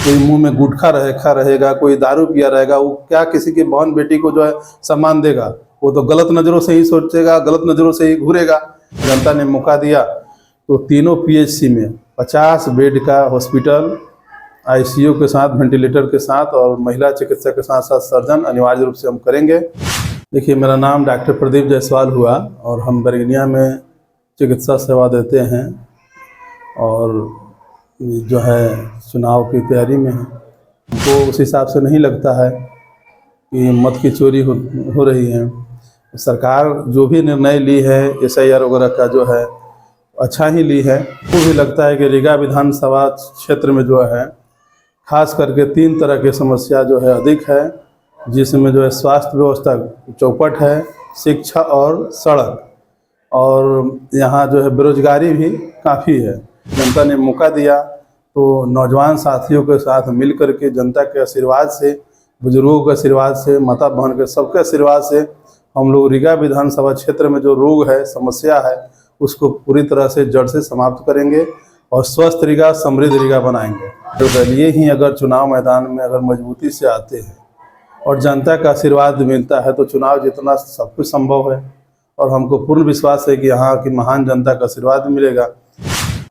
कोई मुंह में गुटखा रखा रहेगा, कोई दारू पिया रहेगा, वो क्या किसी की बहन बेटी को जो है सम्मान देगा? वो तो गलत नज़रों से ही सोचेगा, गलत नज़रों से ही घूरेगा। जनता ने मौका दिया तो तीनों पीएचसी में 50 बेड का हॉस्पिटल, आईसीयू के साथ, वेंटिलेटर के साथ और महिला चिकित्सक के साथ साथ सर्जन अनिवार्य रूप से हम करेंगे। देखिए, मेरा नाम डॉक्टर प्रदीप जायसवाल हुआ और हम बरगनिया में चिकित्सा सेवा देते हैं और जो है चुनाव की तैयारी में है। हमको उस हिसाब से नहीं लगता है कि मत की चोरी हो रही है। सरकार जो भी निर्णय ली है एसआईआर वगैरह का जो है अच्छा ही ली है। वो भी लगता है कि रीगा विधानसभा क्षेत्र में जो है खास करके 3 तरह की समस्या जो है अधिक है, जिसमें जो है स्वास्थ्य व्यवस्था चौपट है, शिक्षा और सड़क, और यहाँ जो है बेरोजगारी भी काफ़ी है। जनता ने मौका दिया तो नौजवान साथियों के साथ मिल कर के जनता के आशीर्वाद से, बुजुर्गों के आशीर्वाद से, माता बहन के सबके आशीर्वाद से हम लोग रीगा विधानसभा क्षेत्र में जो रोग है, समस्या है, उसको पूरी तरह से जड़ से समाप्त करेंगे और स्वस्थ रीगा, समृद्ध रीगा बनाएंगे। तो दलीय ही अगर चुनाव मैदान में अगर मजबूती से आते हैं और जनता का आशीर्वाद मिलता है तो चुनाव जितना सब कुछ संभव है। और हमको पूर्ण विश्वास है कि यहाँ की महान जनता का आशीर्वाद मिलेगा,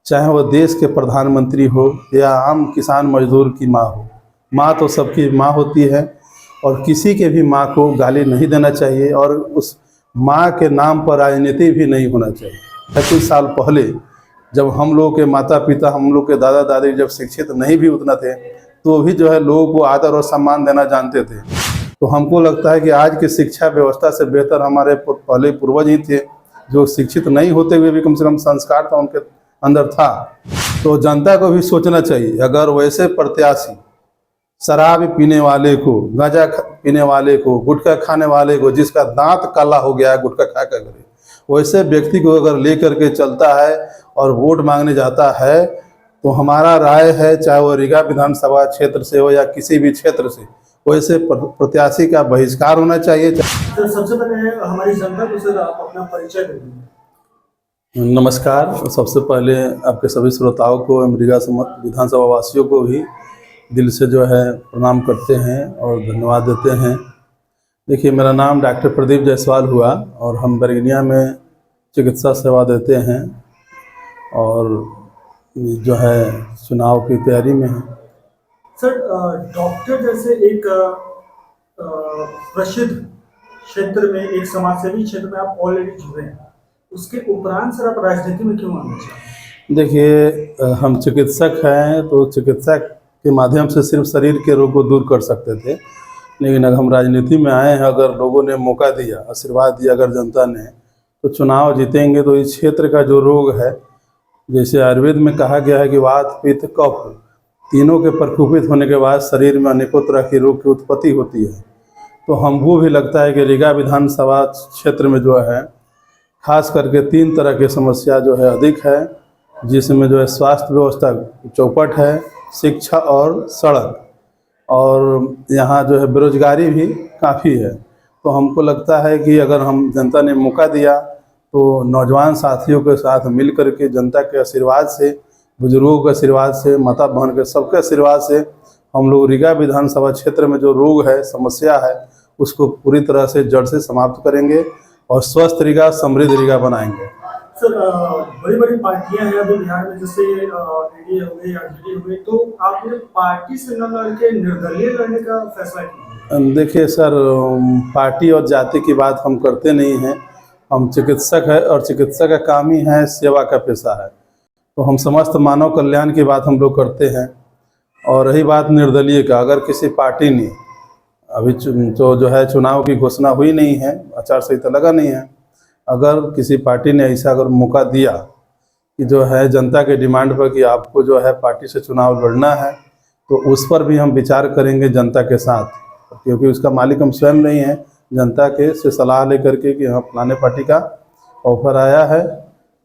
चाहे वह देश के प्रधानमंत्री हो या आम किसान मजदूर की माँ हो। माँ तो सबकी माँ होती है और किसी के भी माँ को गाली नहीं देना चाहिए और उस माँ के नाम पर राजनीति भी नहीं होना चाहिए। 25 साल पहले जब हम लोग के माता पिता, हम लोग के दादा दादी जब शिक्षित नहीं भी उतना थे तो भी जो है लोगों को आदर और सम्मान देना जानते थे। तो हमको लगता है कि आज की शिक्षा व्यवस्था से बेहतर हमारे पहले पूर्वज ही थे, जो शिक्षित नहीं होते हुए भी कम से कम संस्कार तो उनके अंदर था। तो जनता को भी सोचना चाहिए, अगर वैसे प्रत्याशी शराब पीने वाले को, गांजा पीने वाले को, गुटखा खाने वाले को, जिसका दांत काला हो गया है गुटखा खा कर, वैसे व्यक्ति को अगर लेकर के चलता है और वोट मांगने जाता है तो हमारा राय है, चाहे वो रीगा विधानसभा क्षेत्र से हो या किसी भी क्षेत्र से, वैसे प्रत्याशी का बहिष्कार होना चाहिए। तो सबसे पहले हमारी जनता को सर आप अपना परिचय दें। नमस्कार। सबसे पहले आपके सभी श्रोताओं को, रीगा विधानसभा वासियों को भी दिल से जो है प्रणाम करते हैं और धन्यवाद देते हैं। देखिए, मेरा नाम डॉक्टर प्रदीप जायसवाल हुआ और हम बरगनिया में चिकित्सा सेवा देते हैं और जो है चुनाव की तैयारी में है। सर, डॉक्टर जैसे एक प्रसिद्ध क्षेत्र में, एक समाजसेवी क्षेत्र में आप ऑलरेडी जुड़े हैं, उसके उपरांत सर आप राजनीति में क्यों आना चाहते? देखिए, हम चिकित्सक हैं तो चिकित्सक के माध्यम से सिर्फ शरीर के रोग को दूर कर सकते थे, लेकिन अगर हम राजनीति में आए हैं, अगर लोगों ने मौका दिया, आशीर्वाद दिया अगर जनता ने, तो चुनाव जीतेंगे तो इस क्षेत्र का जो रोग है, जैसे आयुर्वेद में कहा गया है कि वात पित्त कफ तीनों के प्रकोपित होने के बाद शरीर में अनेकों तरह के रोग की उत्पत्ति होती है। तो हमको भी लगता है कि रीगा विधानसभा क्षेत्र में जो है खास करके 3 तरह की समस्या जो है अधिक है, जिसमें जो है स्वास्थ्य व्यवस्था चौपट है, शिक्षा और सड़क, और यहाँ जो है बेरोजगारी भी काफ़ी है। तो हमको लगता है कि अगर हम जनता ने मौका दिया तो नौजवान साथियों के साथ मिल कर के जनता के आशीर्वाद से, बुजुर्गों के आशीर्वाद से, माता बहन के सबके आशीर्वाद से हम लोग रीगा विधानसभा क्षेत्र में जो रोग है, समस्या है, उसको पूरी तरह से जड़ से समाप्त करेंगे और स्वस्थ रीगा, समृद्ध रीगा बनाएंगे। सर, बड़ी बड़ी पार्टियां हैं अभी बिहार में, जैसे एनडीए हो गई, आरजेडी हो गई, तो आपने पार्टी से न लड़के निर्दलीय लड़ने का फैसला किया? देखिए सर, पार्टी और जाति की बात हम करते नहीं हैं। हम चिकित्सक हैं और चिकित्सक का काम ही है, सेवा का पेशा है। तो हम समस्त मानव कल्याण की बात हम लोग करते हैं। और रही बात निर्दलीय का, अगर किसी पार्टी ने अभी तो जो है चुनाव की घोषणा हुई नहीं है, आचार संहिता लगा नहीं है, अगर किसी पार्टी ने ऐसा अगर मौका दिया कि जो है जनता के डिमांड पर कि आपको जो है पार्टी से चुनाव लड़ना है, तो उस पर भी हम विचार करेंगे जनता के साथ, क्योंकि उसका मालिक हम स्वयं नहीं हैं। जनता के से सलाह लेकर के कि हाँ फलाने पार्टी का ऑफर आया है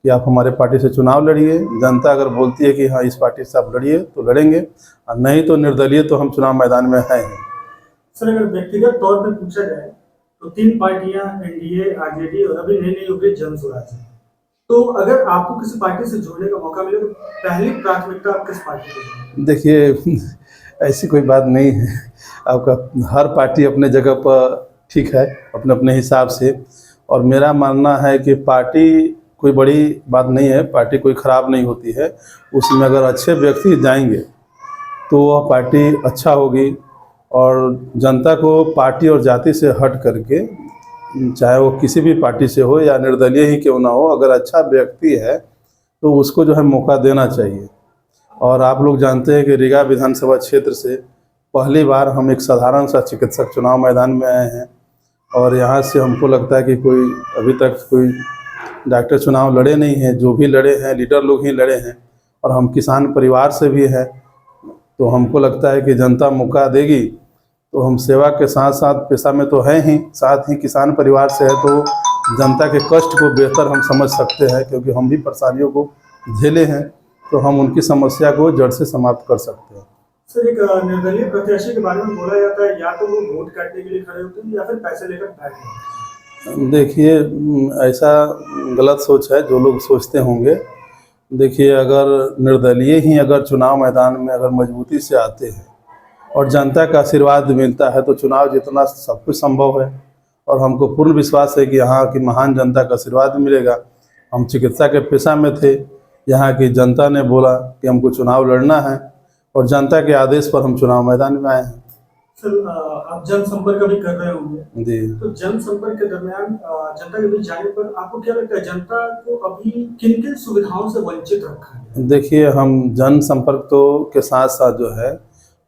कि आप हमारे पार्टी से चुनाव लड़िए। जनता अगर बोलती है कि हाँ इस पार्टी से आप लड़िए तो लड़ेंगे, और नहीं तो निर्दलीय तो हम चुनाव मैदान में हैं। सर, अगर व्यक्तिगत तौर पर पूछा जाए तो 3 पार्टियां, एनडीए, आरजेडी और अभी नई हो गई जन स्वराज। तो अगर आपको किसी पार्टी से जुड़ने का मौका मिले तो पहली प्राथमिकता आप किस पार्टी को देंगे? देखिए, ऐसी कोई बात नहीं है। आपका हर पार्टी अपने जगह पर ठीक है, अपने अपने हिसाब से। और मेरा मानना है कि पार्टी कोई बड़ी बात नहीं है, पार्टी कोई ख़राब नहीं होती है। उसमें अगर अच्छे व्यक्ति जाएंगे तो वह पार्टी अच्छा होगी। और जनता को पार्टी और जाति से हट करके, चाहे वो किसी भी पार्टी से हो या निर्दलीय ही क्यों ना हो, अगर अच्छा व्यक्ति है तो उसको जो है मौका देना चाहिए। और आप लोग जानते हैं कि रीगा विधानसभा क्षेत्र से पहली बार हम एक साधारण सा चिकित्सक चुनाव मैदान में आए हैं। और यहाँ से हमको लगता है कि कोई अभी तक कोई डॉक्टर चुनाव लड़े नहीं हैं। जो भी लड़े हैं लीडर लोग ही लड़े हैं। और हम किसान परिवार से भी हैं, तो हमको लगता है कि जनता मौका देगी। तो हम सेवा के साथ साथ पेशा में तो हैं ही, साथ ही किसान परिवार से है, तो जनता के कष्ट को बेहतर हम समझ सकते हैं, क्योंकि हम भी परेशानियों को झेले हैं। तो हम उनकी समस्या को जड़ से समाप्त कर सकते हैं। सर, एक निर्दलीय प्रत्याशी के बारे में बोला जाता है या तो वो वोट काटने के लिए खड़े होते हैं या फिर पैसे लेकर बैठ जाते हैं। देखिए, ऐसा गलत सोच है जो लोग सोचते होंगे। देखिए, अगर निर्दलीय ही अगर चुनाव मैदान में अगर मजबूती से आते हैं और जनता का आशीर्वाद मिलता है तो चुनाव जीतना सब कुछ संभव है। और हमको पूर्ण विश्वास है कि यहाँ की महान जनता का आशीर्वाद मिलेगा। हम चिकित्सा के पेशा में थे, यहाँ की जनता ने बोला कि हमको चुनाव लड़ना है और जनता के आदेश पर हम चुनाव मैदान में आए हैं। सर, आप जनसंपर्क भी कर रहे होंगे जी। तो जनसंपर्क के दरमियान जनता के बीच जाने पर आपको क्या लगता है, जनता को अभी किन किन सुविधाओं से वंचित रखा है? देखिए, हम जनसंपर्क तो के साथ साथ जो है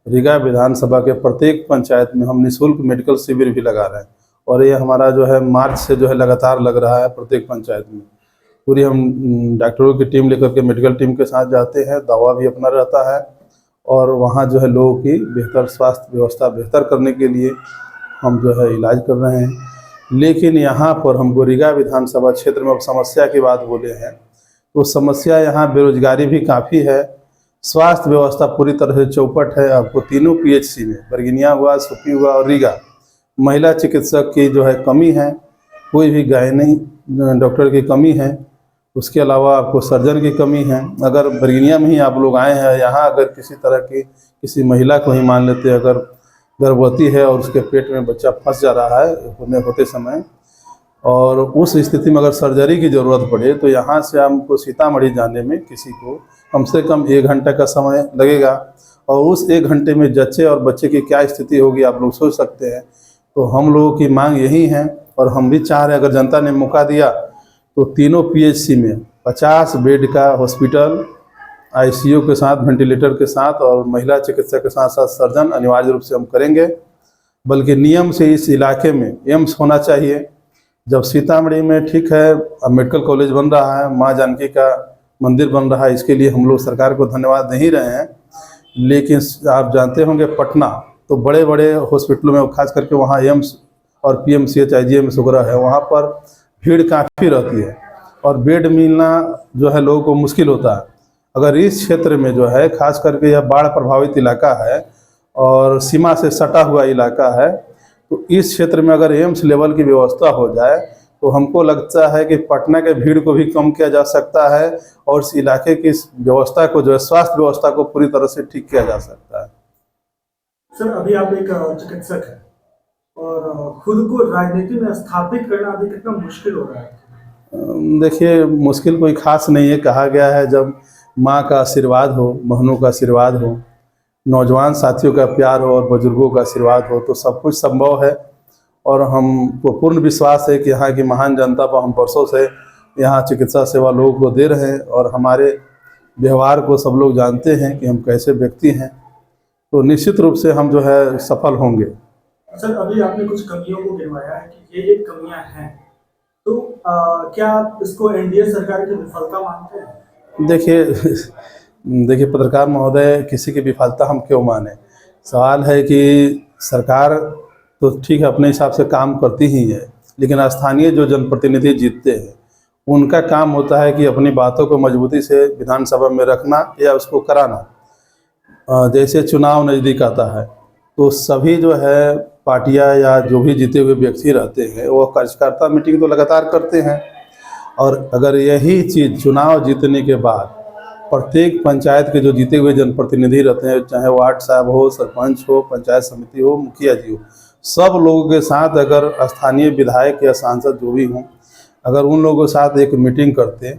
रीगा विधानसभा के प्रत्येक पंचायत में हम निःशुल्क मेडिकल शिविर भी लगा रहे हैं। और ये हमारा जो है मार्च से जो है लगातार लग रहा है। प्रत्येक पंचायत में पूरी हम डॉक्टरों की टीम लेकर के मेडिकल टीम के साथ जाते हैं, दवा भी अपना रहता है। और वहाँ जो है लोगों की बेहतर स्वास्थ्य व्यवस्था बेहतर करने के लिए हम जो है इलाज कर रहे हैं। लेकिन यहाँ पर हमको रीगा विधानसभा क्षेत्र में अब समस्या की बात बोले हैं तो समस्या यहाँ बेरोजगारी भी काफ़ी है। स्वास्थ्य व्यवस्था पूरी तरह से चौपट है। आपको तीनों पीएचसी में बरगिनिया हुआ, सुपी हुआ और रीगा महिला चिकित्सक की जो है कमी है। कोई भी गायनी डॉक्टर की कमी है। उसके अलावा आपको सर्जन की कमी है। अगर बरगिनिया में ही आप लोग आए हैं, यहाँ अगर किसी तरह की किसी महिला को ही मान लेते हैं, अगर गर्भवती है और उसके पेट में बच्चा फंस जा रहा है होते समय, और उस स्थिति में अगर सर्जरी की ज़रूरत पड़े तो यहाँ से हमको सीतामढ़ी जाने में किसी को कम से कम 1 घंटे का समय लगेगा। और उस 1 घंटे में जच्चे और बच्चे की क्या स्थिति होगी आप लोग सोच सकते हैं। तो हम लोगों की मांग यही है और हम भी चाह रहे हैं, अगर जनता ने मौका दिया तो तीनों पीएचसी में 50 बेड का हॉस्पिटल आईसीयू के साथ, वेंटिलेटर के साथ और महिला चिकित्सक के साथ साथ सर्जन अनिवार्य रूप से हम करेंगे। बल्कि नियम से इस इलाके में एम्स होना चाहिए। जब सीतामढ़ी में ठीक है अब मेडिकल कॉलेज बन रहा है, माँ जानकी का मंदिर बन रहा है, इसके लिए हम लोग सरकार को धन्यवाद दे ही रहे हैं। लेकिन आप जानते होंगे पटना तो बड़े बड़े हॉस्पिटलों में, खास करके वहाँ एम्स और पीएमसीएच आईजीएमएस वगैरह है, वहाँ पर भीड़ काफ़ी रहती है और बेड मिलना जो है लोगों को मुश्किल होता है। अगर इस क्षेत्र में जो है खास करके यह बाढ़ प्रभावित इलाका है और सीमा से सटा हुआ इलाका है, तो इस क्षेत्र में अगर एम्स लेवल की व्यवस्था हो जाए तो हमको लगता है कि पटना के भीड़ को भी कम किया जा सकता है और इस इलाके की इस व्यवस्था को जो है स्वास्थ्य व्यवस्था को पूरी तरह से ठीक किया जा सकता है। सर, अभी आप एक चिकित्सक हैं और खुद को राजनीति में स्थापित करना अभी कितना मुश्किल हो रहा है? देखिए, मुश्किल कोई खास नहीं है। कहा गया है जब माँ का आशीर्वाद हो, बहनों का आशीर्वाद हो, नौजवान साथियों का प्यार हो और बुजुर्गों का आशीर्वाद हो तो सब कुछ संभव है। और हमको पूर्ण विश्वास है कि यहाँ की महान जनता पर हम वर्षों से यहाँ चिकित्सा सेवा लोगों को दे रहे हैं और हमारे व्यवहार को सब लोग जानते हैं कि हम कैसे व्यक्ति हैं, तो निश्चित रूप से हम जो है सफल होंगे। सर, अभी आपने कुछ कमियों को गिनवाया है कि ये कमियां हैं, तो क्या आप इसको एनडीए सरकार की विफलता मानते हैं? देखिए पत्रकार महोदय, किसी की विफलता हम क्यों माने। सवाल है कि सरकार तो ठीक है अपने हिसाब से काम करती ही है, लेकिन स्थानीय जो जनप्रतिनिधि जीतते हैं उनका काम होता है कि अपनी बातों को मजबूती से विधानसभा में रखना या उसको कराना। जैसे चुनाव नज़दीक आता है तो सभी जो है पार्टियां या जो भी जीते हुए व्यक्ति रहते हैं वो कार्यकर्ता मीटिंग तो लगातार करते हैं। और अगर यही चीज़ चुनाव जीतने के बाद प्रत्येक पंचायत के जो जीते हुए जनप्रतिनिधि रहते हैं, चाहे वार्ड साहब हो, सरपंच हो, पंचायत समिति हो, मुखिया जी हो, सब लोगों के साथ अगर स्थानीय विधायक या सांसद जो भी हों, अगर उन लोगों के साथ एक मीटिंग करते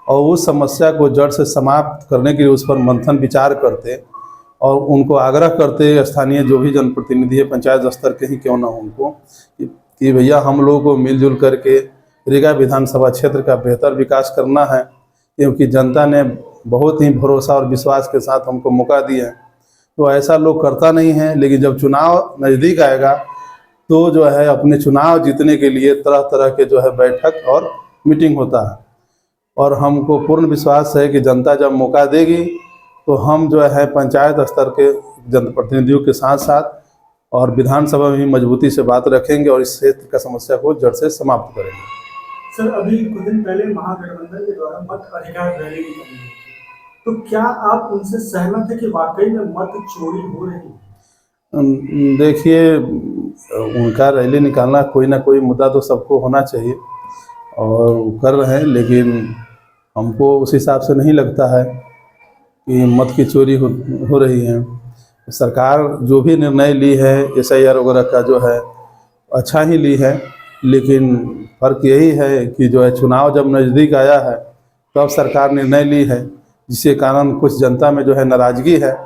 और उस समस्या को जड़ से समाप्त करने के लिए उस पर मंथन विचार करते और उनको आग्रह करते, स्थानीय जो भी जनप्रतिनिधि है पंचायत स्तर के ही क्यों ना हो, उनको कि भैया हम लोगों को मिलजुल करके रीगा विधानसभा क्षेत्र का बेहतर विकास करना है, क्योंकि जनता ने बहुत ही भरोसा और विश्वास के साथ हमको मौका दिया है। तो ऐसा लोग करता नहीं है, लेकिन जब चुनाव नज़दीक आएगा तो जो है अपने चुनाव जीतने के लिए तरह तरह के जो है बैठक और मीटिंग होता है। और हमको पूर्ण विश्वास है कि जनता जब मौका देगी तो हम जो है पंचायत स्तर के जनप्रतिनिधियों के साथ साथ और विधानसभा में भी मजबूती से बात रखेंगे और इस क्षेत्र का समस्या को जड़ से समाप्त करेंगे। सर, अभी कुछ दिन पहले महागठबंधन के द्वारा मत अधिकार रैली निकाली गई, तो क्या आप उनसे सहमत हैं कि वाकई में मत चोरी हो रही है? देखिए, उनका रैली निकालना कोई ना कोई मुद्दा तो सबको होना चाहिए और वो कर रहे हैं, लेकिन हमको उस हिसाब से नहीं लगता है कि मत की चोरी हो रही है। सरकार जो भी निर्णय ली है SIR वगैरह का जो है अच्छा ही ली है, लेकिन फ़र्क यही है कि जो है चुनाव जब नज़दीक आया है तब सरकार निर्णय ली है, जिसके कारण कुछ जनता में जो है नाराज़गी है।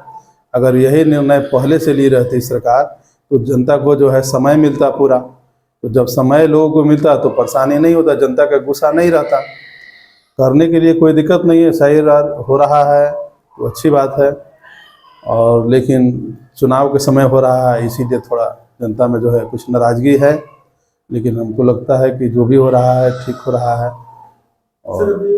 अगर यही निर्णय पहले से ली रहती सरकार तो जनता को जो है समय मिलता पूरा, तो जब समय लोगों को मिलता तो परेशानी नहीं होता, जनता का गुस्सा नहीं रहता। करने के लिए कोई दिक्कत नहीं है, SIR हो रहा है तो अच्छी बात है, और लेकिन चुनाव के समय हो रहा है इसीलिए थोड़ा जनता में जो है कुछ नाराज़गी है, लेकिन हमको लगता है कि जो भी हो रहा है ठीक हो रहा है। सर, अभी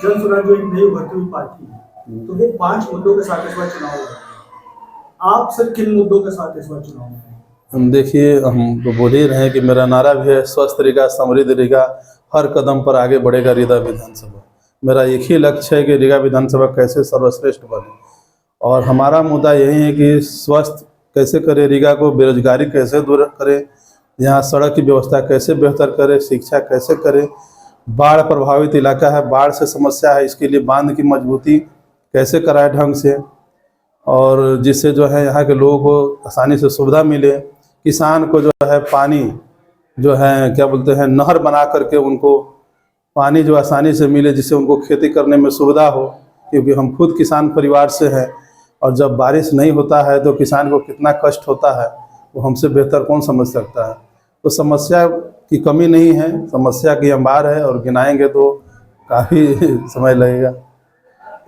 जन स्वराज जो एक नई उभरती हुई पार्टी है, तो वो 5 मुद्दों के साथ इस बार चुनाव लड़ रही है। आप सर किन मुद्दों के साथ इस बार चुनाव में? देखिए, हम तो बोल ही रहे हैं कि मेरा नारा भी है स्वस्थ रीगा समृद्ध रीगा, हर कदम पर आगे बढ़ेगा रीगा विधानसभा। मेरा एक ही लक्ष्य है कि रीगा विधानसभा कैसे सर्वश्रेष्ठ बने, और हमारा मुद्दा यही है कि स्वस्थ कैसे करें रीगा को, बेरोजगारी कैसे दूर करें, यहाँ सड़क की व्यवस्था कैसे बेहतर करें, शिक्षा कैसे करें, बाढ़ प्रभावित इलाका है, बाढ़ से समस्या है, इसके लिए बांध की मजबूती कैसे कराए ढंग से, और जिससे जो है यहाँ के लोगों को आसानी से सुविधा मिले। किसान को जो है पानी जो है क्या बोलते हैं नहर बना करके उनको पानी जो आसानी से मिले, जिससे उनको खेती करने में सुविधा हो, क्योंकि हम खुद किसान परिवार से हैं और जब बारिश नहीं होता है तो किसान को कितना कष्ट होता है वो हमसे बेहतर कौन समझ सकता है। तो समस्या की कमी नहीं है, समस्या की अंबार है, और गिनाएंगे तो काफ़ी समय लगेगा।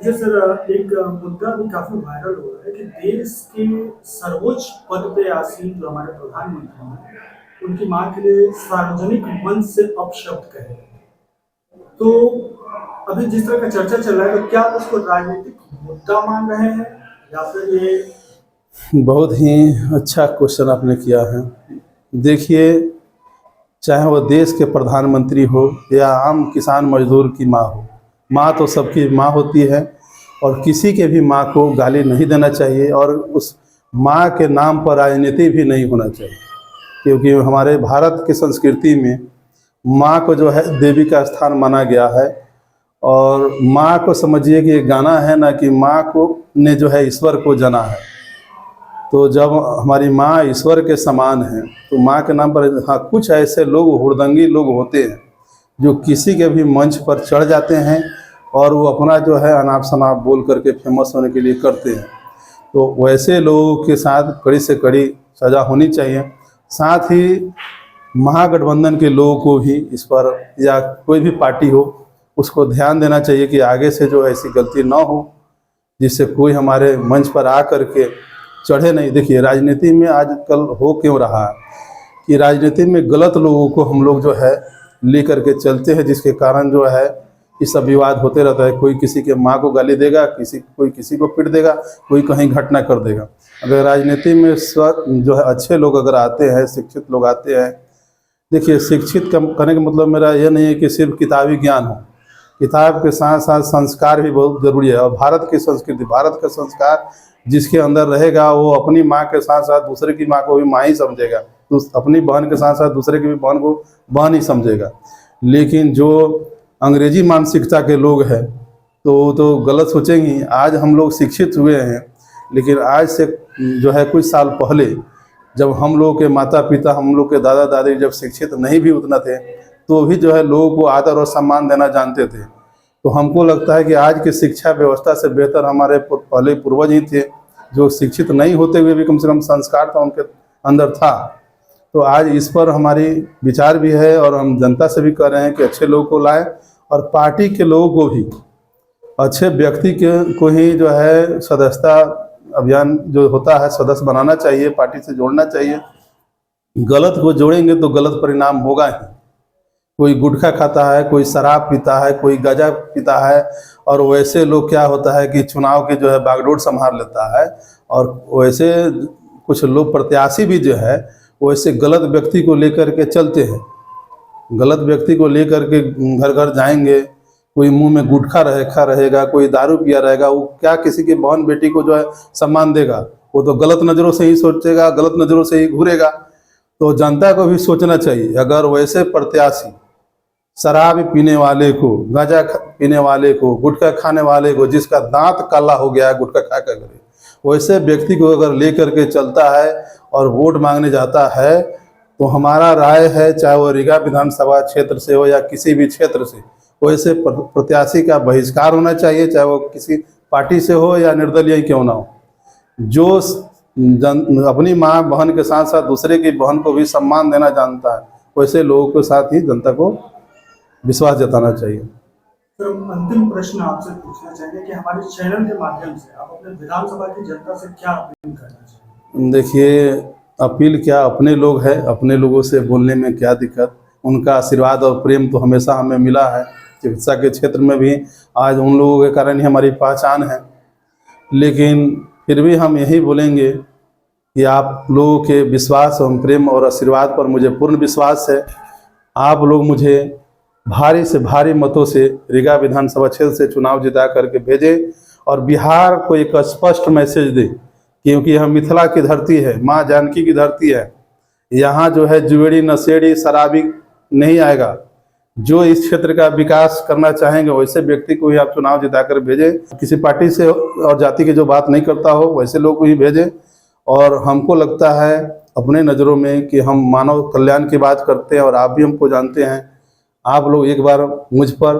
जैसे सर, एक मुद्दा भी काफी वायरल हो रहा है कि देश के सर्वोच्च पद पे आसीन जो हमारे प्रधानमंत्री हैं, उनकी मां के लिए सार्वजनिक मंच से अपशब्द कहे। तो अभी जिस तरह का चर्चा चल रहा है, तो क्या आप उसको राजनीतिक मुद्दा मान रहे हैं या फिर ये? बहुत ही अच्छा क्वेश्चन आपने किया है। देखिए, चाहे वो देश के प्रधानमंत्री हो या आम किसान मजदूर की माँ हो, माँ तो सबकी माँ होती है, और किसी के भी माँ को गाली नहीं देना चाहिए, और उस माँ के नाम पर राजनीति भी नहीं होना चाहिए, क्योंकि हमारे भारत की संस्कृति में माँ को जो है देवी का स्थान माना गया है। और माँ को समझिए कि एक गाना है ना कि माँ को ने जो है ईश्वर को जाना है। तो जब हमारी माँ ईश्वर के समान है तो माँ के नाम पर, हाँ, कुछ ऐसे लोग हुड़दंगी लोग होते हैं जो किसी के भी मंच पर चढ़ जाते हैं और वो अपना जो है अनाप शनाप बोल करके फेमस होने के लिए करते हैं। तो वैसे लोगों के साथ कड़ी से कड़ी सज़ा होनी चाहिए। साथ ही महागठबंधन के लोगों को भी इस पर, या कोई भी पार्टी हो, उसको ध्यान देना चाहिए कि आगे से जो ऐसी गलती ना हो जिससे कोई हमारे मंच पर आ करके चढ़े नहीं। देखिए, राजनीति में आजकल हो क्यों रहा है कि राजनीति में गलत लोगों को हम लोग जो है ले करके चलते हैं, जिसके कारण जो है ये सब विवाद होते रहता है। कोई किसी के माँ को गाली देगा, कोई किसी को पीट देगा, कोई कहीं घटना कर देगा। अगर राजनीति में जो है अच्छे लोग अगर आते हैं, शिक्षित लोग आते हैं, देखिए, शिक्षित करने का मतलब मेरा यह नहीं है कि सिर्फ किताबी ज्ञान हो, किताब के साथ साथ संस्कार भी बहुत ज़रूरी है। और भारत की संस्कृति, भारत का संस्कार जिसके अंदर रहेगा वो अपनी माँ के साथ साथ दूसरे की माँ को भी माँ ही समझेगा, तो अपनी बहन के साथ साथ दूसरे की भी बहन को बहन ही समझेगा। लेकिन जो अंग्रेजी मानसिकता के लोग हैं तो गलत सोचेंगी। आज हम लोग शिक्षित हुए हैं, लेकिन आज से जो है कुछ साल पहले जब हम लोग के माता पिता, हम लोग के दादा दादी जब शिक्षित नहीं भी उतना थे, तो भी जो है लोगों को आदर और सम्मान देना जानते थे। तो हमको लगता है कि आज की शिक्षा व्यवस्था से बेहतर हमारे पहले पूर्वज ही थे, जो शिक्षित नहीं होते हुए भी कम से कम संस्कार था उनके अंदर था। तो आज इस पर हमारी विचार भी है और हम जनता से भी कह रहे हैं कि अच्छे लोगों को लाएं, और पार्टी के लोगों को भी अच्छे व्यक्ति के को ही जो है सदस्यता अभियान जो होता है सदस्य बनाना चाहिए, पार्टी से जोड़ना चाहिए। गलत को जोड़ेंगे तो गलत परिणाम होगा ही। कोई गुटखा खाता है, कोई शराब पीता है, कोई गंजा पीता है, और वैसे लोग क्या होता है कि चुनाव की जो है बागडोर संभाल लेता है, और वैसे कुछ लोग प्रत्याशी भी जो है वैसे गलत व्यक्ति को लेकर के चलते हैं। गलत व्यक्ति को लेकर के घर घर जाएंगे, कोई मुंह में गुटखा रखा रहेगा, कोई दारू पिया रहेगा, वो क्या किसी की बहन बेटी को जो है सम्मान देगा? वो तो गलत नज़रों से ही सोचेगा, गलत नज़रों से ही घूरेगा। तो जनता को भी सोचना चाहिए, अगर वैसे प्रत्याशी शराब पीने वाले को, गांजा पीने वाले को, गुटखा खाने वाले को, जिसका दांत काला हो गया है गुटखा खा कर, वैसे व्यक्ति को अगर लेकर के चलता है और वोट मांगने जाता है, तो हमारा राय है, चाहे वो रीगा विधानसभा क्षेत्र से हो या किसी भी क्षेत्र से, वैसे प्रत्याशी का बहिष्कार होना चाहिए, चाहे वो किसी पार्टी से हो या निर्दलीय ही क्यों ना हो। जो अपनी माँ बहन के साथ साथ दूसरे की बहन को भी सम्मान देना जानता है, वैसे लोगों के साथ ही जनता को विश्वास जताना चाहिए। सर, अंतिम प्रश्न आपसे पूछना चाहेंगे कि हमारे चैनल के माध्यम से आप अपने विधानसभा की जनता से क्या अपील करना चाहिए? देखिए, अपील क्या, अपने लोग हैं, अपने लोगों से बोलने में क्या दिक्कत। उनका आशीर्वाद और प्रेम तो हमेशा हमें मिला है। चिकित्सा के क्षेत्र में भी आज उन लोगों के कारण ही हमारी पहचान है। लेकिन फिर भी हम यही बोलेंगे कि आप लोगों के विश्वास और प्रेम और आशीर्वाद पर मुझे पूर्ण विश्वास है। आप लोग मुझे भारी से भारी मतों से रीगा विधानसभा क्षेत्र से चुनाव जिता करके भेजें, और बिहार को एक स्पष्ट मैसेज दें, क्योंकि यह मिथिला की धरती है, माँ जानकी की धरती है। यहाँ जो है जुएड़ी, नशेड़ी, शराबी नहीं आएगा। जो इस क्षेत्र का विकास करना चाहेंगे वैसे व्यक्ति को ही आप चुनाव जिता कर भेजें। किसी पार्टी से और जाति की जो बात नहीं करता हो वैसे लोग को ही भेजें। और हमको लगता है अपने नज़रों में कि हम मानव कल्याण की बात करते हैं, और आप भी हमको जानते हैं। आप लोग एक बार मुझ पर